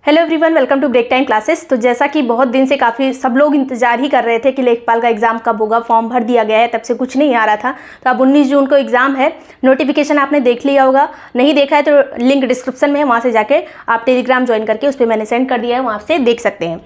Hello everyone, welcome to break time classes. तो जैसा कि बहुत दिन से काफ़ी सब लोग इंतजार ही कर रहे थे कि लेखपाल का एग्ज़ाम कब होगा, फॉर्म भर दिया गया है, तब से कुछ नहीं आ रहा था। तो अब 19 जून को एग्ज़ाम है। नोटिफिकेशन आपने देख लिया होगा, नहीं देखा है तो लिंक डिस्क्रिप्शन में है, वहाँ से जाके आप टेलीग्राम ज्वाइन करके उस पर मैंने सेंड कर दिया है, वहाँ से देख सकते हैं।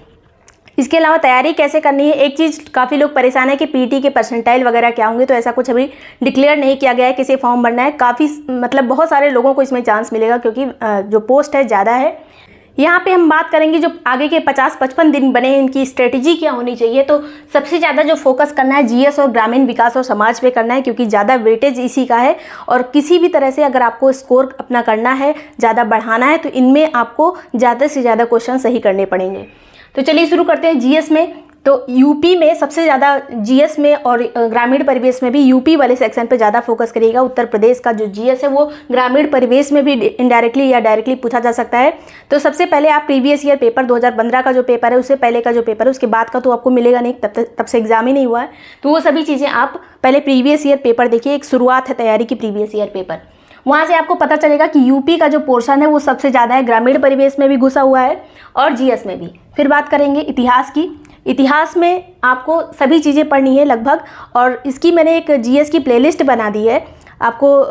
इसके अलावा तैयारी कैसे करनी है, एक चीज़ काफ़ी लोग परेशान है कि पीटी के परसेंटाइल वगैरह क्या होंगे, तो ऐसा कुछ अभी डिक्लेयर नहीं किया गया है। किसी फॉर्म भरना है, काफ़ी मतलब बहुत सारे लोगों को इसमें चांस मिलेगा क्योंकि जो पोस्ट है ज़्यादा है। यहाँ पे हम बात करेंगे जो आगे के 50-55 दिन बने हैं, इनकी स्ट्रेटजी क्या होनी चाहिए। तो सबसे ज़्यादा जो फोकस करना है जीएस और ग्रामीण विकास और समाज पे करना है, क्योंकि ज़्यादा वेटेज इसी का है। और किसी भी तरह से अगर आपको स्कोर अपना करना है, ज़्यादा बढ़ाना है, तो इनमें आपको ज़्यादा से ज़्यादा क्वेश्चन सही करने पड़ेंगे। तो चलिए शुरू करते हैं जीएस में। तो यूपी में सबसे ज़्यादा जीएस में और ग्रामीण परिवेश में भी यूपी वाले सेक्शन पे ज़्यादा फोकस करिएगा। उत्तर प्रदेश का जो जीएस है वो ग्रामीण परिवेश में भी इनडायरेक्टली या डायरेक्टली पूछा जा सकता है। तो सबसे पहले आप प्रीवियस ईयर पेपर 2015 का जो पेपर है, उससे पहले का जो पेपर है, उसके बाद का तो आपको मिलेगा नहीं, तब से एग्जाम ही नहीं हुआ है। तो वो सभी चीज़ें आप पहले प्रीवियस ईयर पेपर देखिए, एक शुरुआत है तैयारी की प्रीवियस ईयर पेपर। वहाँ से आपको पता चलेगा कि यूपी का जो पोर्शन है वो सबसे ज़्यादा है, ग्रामीण परिवेश में भी घुसा हुआ है और जीएस में भी। फिर बात करेंगे इतिहास की। इतिहास में आपको सभी चीज़ें पढ़नी है लगभग, और इसकी मैंने एक जीएस की प्लेलिस्ट बना दी है। आपको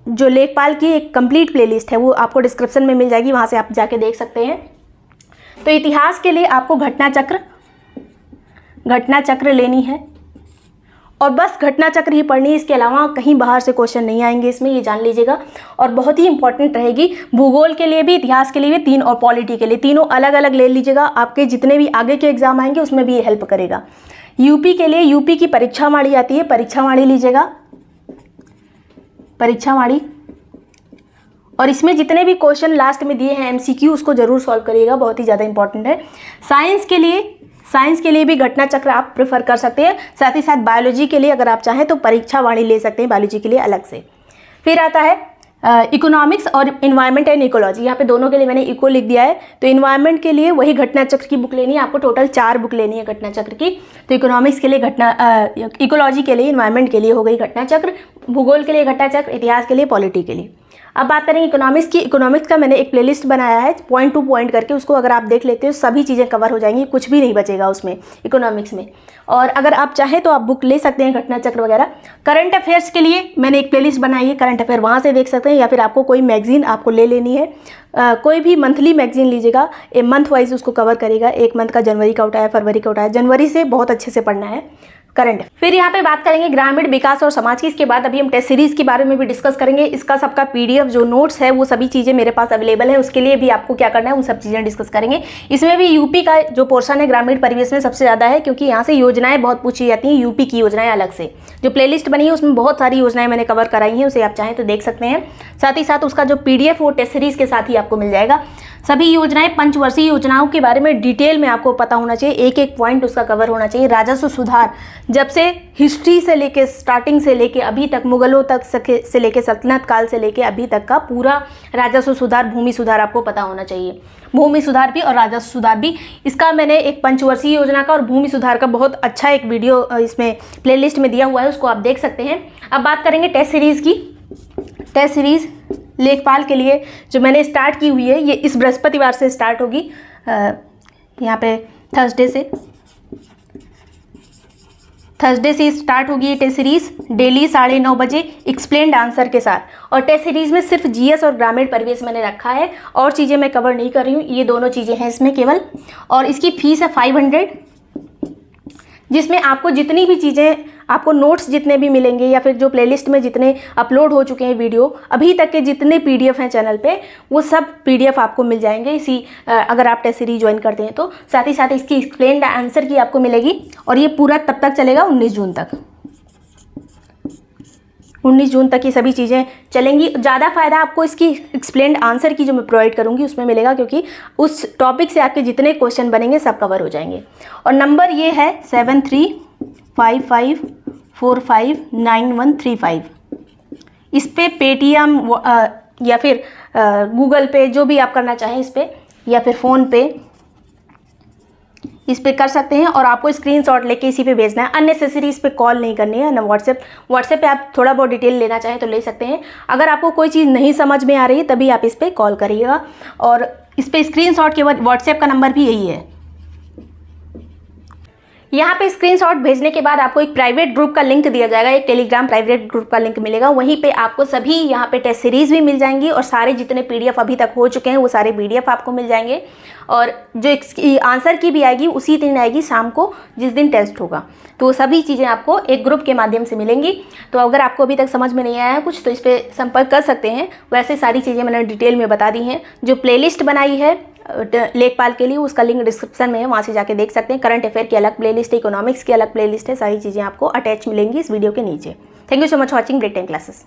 जो लेखपाल की एक कंप्लीट प्लेलिस्ट है वो आपको डिस्क्रिप्शन में मिल जाएगी, वहाँ से आप जाके देख सकते हैं। तो इतिहास के लिए आपको घटना चक्र लेनी है और बस घटना चक्र ही पढ़नी है। इसके अलावा कहीं बाहर से क्वेश्चन नहीं आएंगे इसमें, ये जान लीजिएगा। और बहुत ही इंपॉर्टेंट रहेगी भूगोल के लिए भी, इतिहास के लिए भी तीन, और पॉलिटी के लिए तीनों अलग अलग ले लीजिएगा। आपके जितने भी आगे के एग्जाम आएंगे उसमें भी ये हेल्प करेगा। यूपी के लिए यूपी की परीक्षावाणी आती है, परीक्षावाणी लीजिएगा, परीक्षावाणी। और इसमें जितने भी क्वेश्चन लास्ट में दिए हैं एमसीक्यू, उसको जरूर सॉल्व करिएगा, बहुत ही ज़्यादा इंपॉर्टेंट है। साइंस के लिए भी घटना चक्र आप प्रेफर कर सकते हैं। साथ ही साथ बायोलॉजी के लिए अगर आप चाहें तो परीक्षावाणी ले सकते हैं, बायोलॉजी के लिए अलग से। फिर आता है इकोनॉमिक्स और इन्वायरमेंट एंड इकोलॉजी। यहाँ पे दोनों के लिए मैंने इको लिख दिया है। तो इन्वायरमेंट के लिए वही घटना चक्र की बुक लेनी है, आपको टोटल 4 बुक लेनी है घटना चक्र की। तो इकोनॉमिक्स के लिए इकोलॉजी के लिए, इन्वायरमेंट के लिए हो गई घटना चक्र, भूगोल के लिए घटना चक्र, इतिहास के लिए, पॉलिटी के लिए। अब बात करेंगे इकोनॉमिक्स की। इकोनॉमिक्स का मैंने एक प्लेलिस्ट बनाया है पॉइंट टू पॉइंट करके, उसको अगर आप देख लेते हो सभी चीज़ें कवर हो जाएंगी, कुछ भी नहीं बचेगा उसमें इकोनॉमिक्स में। और अगर आप चाहें तो आप बुक ले सकते हैं घटना चक्र वगैरह। करंट अफेयर्स के लिए मैंने एक प्लेलिस्ट बनाई है, करंट अफेयर वहाँ से देख सकते हैं, या फिर आपको कोई मैगजीन आपको ले लेनी है। कोई भी मंथली मैगजीन लीजिएगा, मंथ वाइज उसको कवर करेगा। एक मंथ का जनवरी का उठाया, फरवरी का उठाया, जनवरी से बहुत अच्छे से पढ़ना है करंट। फिर यहाँ पे बात करेंगे ग्रामीण विकास और समाज की। इसके बाद अभी हम टेस्ट सीरीज के बारे में भी डिस्कस करेंगे। इसका सबका पीडीएफ जो नोट्स है वो सभी चीज़ें मेरे पास अवेलेबल है, उसके लिए भी आपको क्या करना है उन सब चीज़ें डिस्कस करेंगे। इसमें भी यूपी का जो पोर्शन है ग्रामीण परिवेश में सबसे ज़्यादा है, क्योंकि यहाँ से योजनाएं बहुत पूछी जाती हैं, यूपी की योजनाएं अलग से। जो प्लेलिस्ट बनी है उसमें बहुत सारी योजनाएं मैंने कवर कराई हैं, उसे आप चाहें तो देख सकते हैं। साथ ही साथ उसका जो पीडीएफ वो टेस्ट सीरीज के साथ ही आपको मिल जाएगा। सभी योजनाएं, पंचवर्षीय योजनाओं के बारे में डिटेल में आपको पता होना चाहिए, एक एक पॉइंट उसका कवर होना चाहिए। राजस्व सुधार, जब से हिस्ट्री से लेके, स्टार्टिंग से लेके अभी तक, मुगलों तक से लेके सल्तनत काल से लेके अभी तक का पूरा राजस्व सुधार, भूमि सुधार आपको पता होना चाहिए। भूमि सुधार भी और राजस्व सुधार भी। इसका मैंने एक पंचवर्षीय योजना का और भूमि सुधार का बहुत अच्छा एक वीडियो इसमें प्लेलिस्ट में दिया हुआ है, उसको आप देख सकते हैं। अब बात करेंगे टेस्ट सीरीज की। टेस्ट सीरीज लेखपाल के लिए जो मैंने स्टार्ट की हुई है, ये इस बृहस्पतिवार से स्टार्ट होगी, यहाँ पे थर्सडे से स्टार्ट होगी ये टेस्ट सीरीज, डेली 9:30 बजे एक्सप्लेन्ड आंसर के साथ। और टेस्ट सीरीज में सिर्फ जीएस और ग्रामीण परिवेश मैंने रखा है, और चीज़ें मैं कवर नहीं कर रही हूँ, ये दोनों चीज़ें हैं इसमें केवल। और इसकी फीस है 500, जिसमें आपको जितनी भी चीज़ें, आपको नोट्स जितने भी मिलेंगे, या फिर जो प्लेलिस्ट में जितने अपलोड हो चुके हैं वीडियो अभी तक के, जितने पीडीएफ हैं चैनल पे, वो सब पीडीएफ आपको मिल जाएंगे इसी अगर आप टेस्ट सीरीज ज्वाइन करते हैं तो। साथ ही साथ इसकी एक्सप्लेन्ड आंसर की आपको मिलेगी, और ये पूरा तब तक चलेगा 19 जून तक। 19 जून तक ये सभी चीज़ें चलेंगी। ज़्यादा फ़ायदा आपको इसकी एक्सप्लेन्ड आंसर की जो मैं प्रोवाइड करूँगी उसमें मिलेगा, क्योंकि उस टॉपिक से आपके जितने क्वेश्चन बनेंगे सब कवर हो जाएंगे। और नंबर ये है 7355459135। इस पे पेटीएम या फिर गूगल पे, जो भी आप करना चाहें इस पर, या फिर फ़ोन पे, इस पे कर सकते हैं। और आपको स्क्रीनशॉट लेके इसी पे भेजना है, अननेसेसरी इस पे कॉल नहीं करनी है ना। व्हाट्सएप पे आप थोड़ा बहुत डिटेल लेना चाहें तो ले सकते हैं। अगर आपको कोई चीज़ नहीं समझ में आ रही है तभी आप इस पे कॉल करिएगा। और इस पर स्क्रीनशॉट के व्हाट्सएप का नंबर भी यही है। यहाँ पे स्क्रीनशॉट भेजने के बाद आपको एक प्राइवेट ग्रुप का लिंक दिया जाएगा, एक टेलीग्राम प्राइवेट ग्रुप का लिंक मिलेगा। वहीं पे आपको सभी यहाँ पे टेस्ट सीरीज भी मिल जाएंगी और सारे जितने पीडीएफ अभी तक हो चुके हैं वो सारे पीडीएफ आपको मिल जाएंगे। और जो आंसर की भी आएगी उसी दिन आएगी शाम को जिस दिन टेस्ट होगा। तो सभी चीज़ें आपको एक ग्रुप के माध्यम से मिलेंगी। तो अगर आपको अभी तक समझ में नहीं आया है कुछ तो इस पर संपर्क कर सकते हैं। वैसे सारी चीज़ें मैंने डिटेल में बता दी हैं। जो प्लेलिस्ट बनाई है लेखपाल के लिए उसका लिंक डिस्क्रिप्शन में है, वहाँ से जाके देख सकते हैं। करंट अफेयर की अलग प्लेलिस्ट है, इकोनॉमिक्स की अलग प्लेलिस्ट है, सारी चीज़ें आपको अटैच मिलेंगी इस वीडियो के नीचे। Thank you so much watching break time classes.